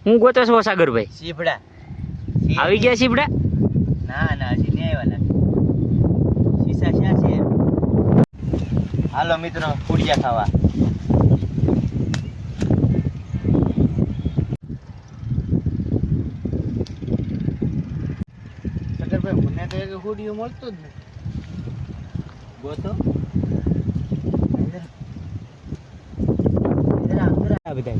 હું ગોતો છો સાગરભાઈ? સીભડા આવી ગયા સીપડા? ના ના હજી નહીં આવ્યા. શીશા શ્યા છે? હાલો મિત્રો પૂડિયા ખાવા. સગરભાઈ મને તો એક હુડિયું મળતું જ નથી. ગોતો બધા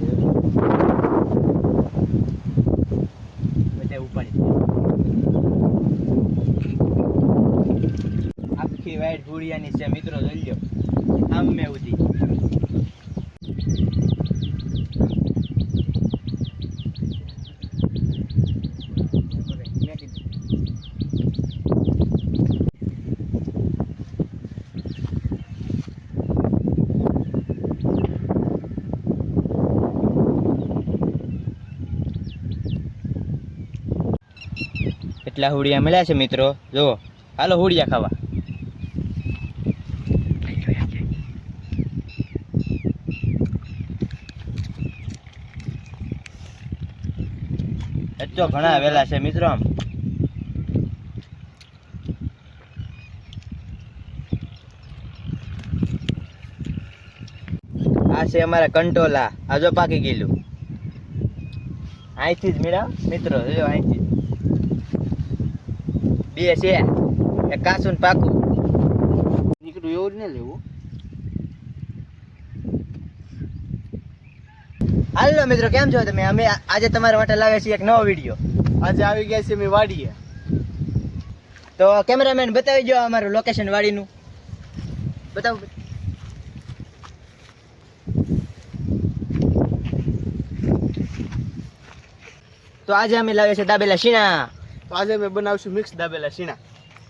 ઉપાડી આખી વાઈટ ભૂડિયાની છે મિત્રો, જોઈ લ્યો આમ મેં ઉધી. એટલા હુડિયા મળ્યા છે મિત્રો, જુઓ હાલો હુડિયા ખાવા. તો ઘણા વેલા છે મિત્રો. આમ આ છે અમારા કંટોલા, આ જો પાકી ગયેલું. અહીંથી જ મેળા મિત્રો, જો અહીંથી બે છે, એક કાચું ને પાકું નીકળ્યું એવું જ ને લેવું. હાલો મિત્રો, કેમ છો તમે? અમે આજે તમારા માટે લાવ્યા છીએ એક નવો વિડીયો. આજે આવી ગયા છે અમે વાડીએ. તો કેમેરામેન બતાવી દો અમારું લોકેશન વાડીનું. બતાવો. તો આજે અમે લાવ્યા છે દાબેલા શીણા. તો આજે અમે બનાવશું મિક્સ દાબેલા શીણા.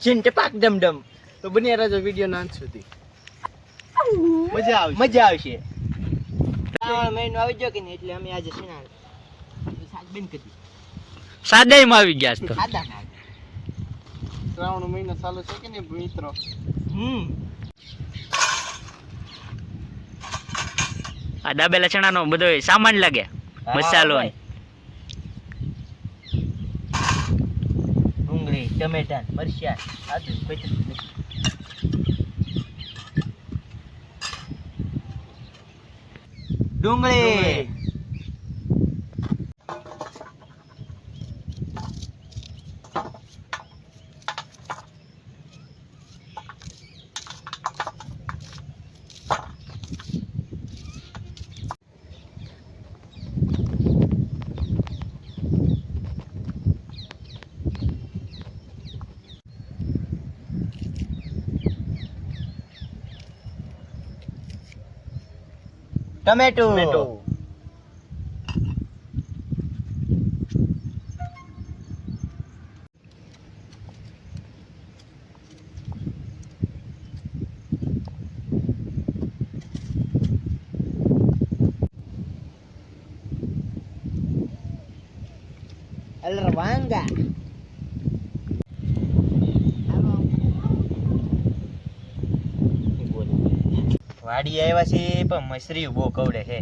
ચીન ટપાક ડમડમ. તો બન્યા રહેજો વિડીયો ના અંત સુધી. મજા આવશે. મજા આવશે. શ્રાવણ મહિનો આવી ગયો કે નહીં, એટલે અમે આજે શીણા શાક બેન કરી સાદાઈમાં આવી ગયા છો તો. ખાધા. શ્રાવણ મહિનો ચાલુ છે કે નહીં મિત્રો? આ દાબેલા ચણાનો બધો સામાન લાગે, મસાલો ને. ડુંગળી, ટમેટા, મરચાં, આદુ, કોથમીર. ડુંગળી, ટમેટું. વાંગા. વાડી આવ્યા છે પણ મસરી બહુ કવડે છે.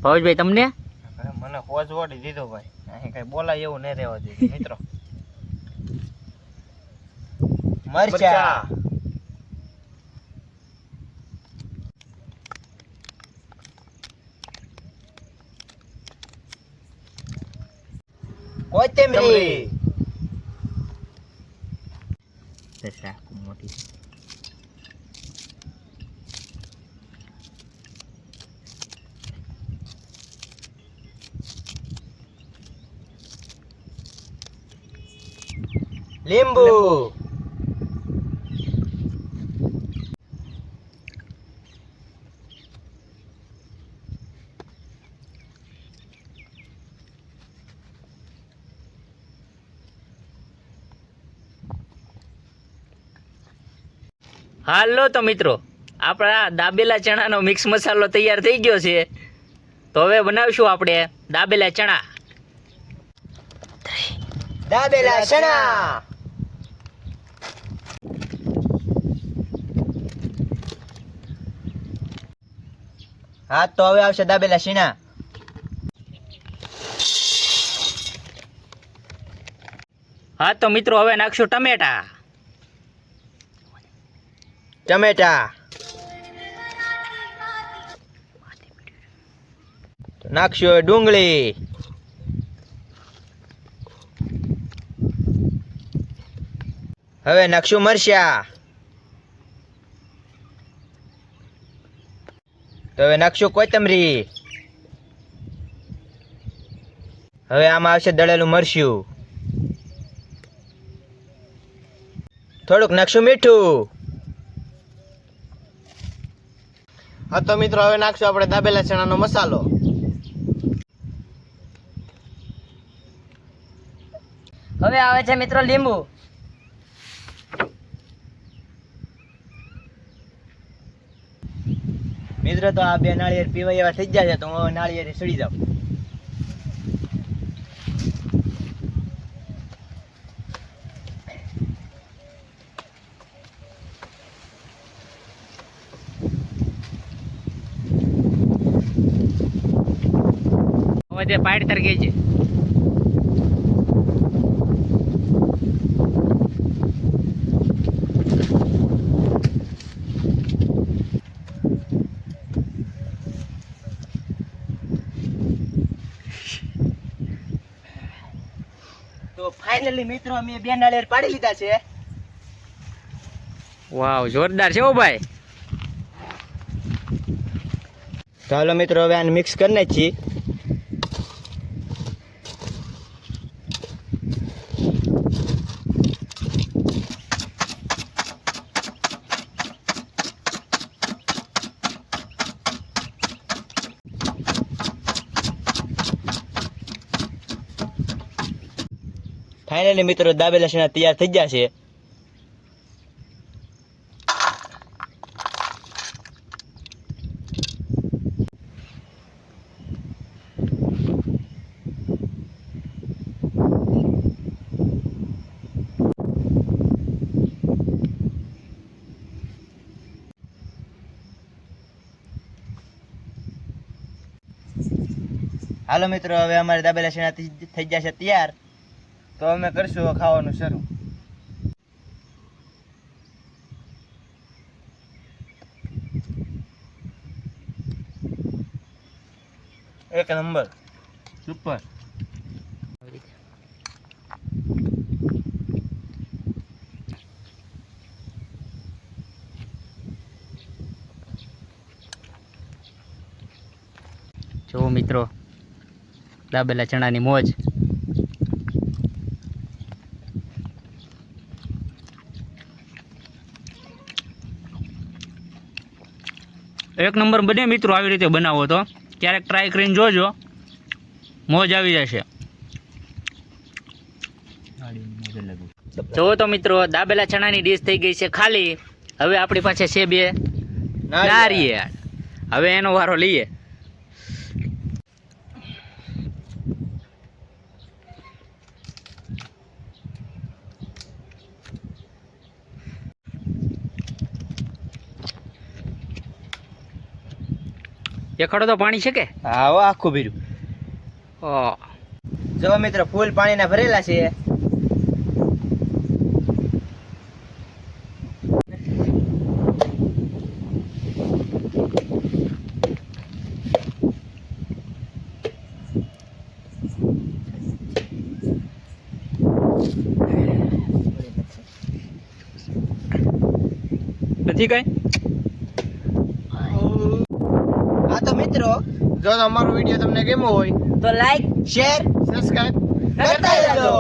ભાવેશભાઈ તમને? મને હોજ વળી દીધો ભાઈ, અહીં કઈ બોલાય એવું નહીં રહેવા દીધું મિત્રો. મરચા, કોથમીર, મોટી લીંબુ, હાલો તો મિત્રો, આપણા દાબેલા ચણાનો મિક્સ મસાલો તૈયાર થઈ ગયો છે. તો હવે બનાવશું આપણે દાબેલા ચણા. દાબેલા ચણા. હા તો હવે આવશે દાબેલા શીણા. હા તો મિત્રો હવે નાખશું ટમેટા. ટમેટા નાખશું હવે ડુંગળી. હવે નાખશું મરચા. તો હવે નાખશું કોથમરી. હવે આમાં આવશે દળેલું મરચું. થોડુંક નાખશું મીઠું. હા તો મિત્રો હવે નાખશું આપણે દાબેલા ચણાનો મસાલો. હવે આવે છે મિત્રો લીંબુ. મિત્રો તો આ બે નાળિયેર પીવા એવા થઈ જાય છે તો હું નાળિયેર સડી જાઉં. હવે તે પાડ તરકે છે. તો ફાઇનલી મિત્રો અમે બે નાળિયેર પાડી લીધા છે. વાવ જોરદાર છે હો ભાઈ. તો હાલો મિત્રો હવે આને મિક્સ કરી નાખીએ. ફાઇનલી મિત્રો દાબેલા ચણા તૈયાર થઈ ગયા છે. હાલો મિત્રો હવે અમારે દાબેલા ચણા થઈ ગયા છે તૈયાર. તો અમે કરશું ખાવાનું શરૂ. એક નંબર સુપર. જો મિત્રો દાબેલા ચણાની મોજ. એક નંબર બને મિત્રો. આવી રીતે બનાવો તો ક્યારેક ટ્રાય કરીને જોજો, મોજ આવી જશે. જુઓ તો મિત્રો દાબેલા ચણાની ડીશ થઈ ગઈ છે ખાલી. હવે આપણી પાસે છે બે નારિયેળ. હવે એનો વારો લઈએ. એખડો તો પાણી છે કે? હા હો આખું ભર્યું. ઓ જો મિત્રો ફૂલ પાણીના ભરેલા છે. નથી કઈ. હા તો મિત્રો જો અમારો વિડીયો તમને ગમ્યો હોય તો લાઈક શેર સબસ્ક્રાઇબ કરતા રહેજો.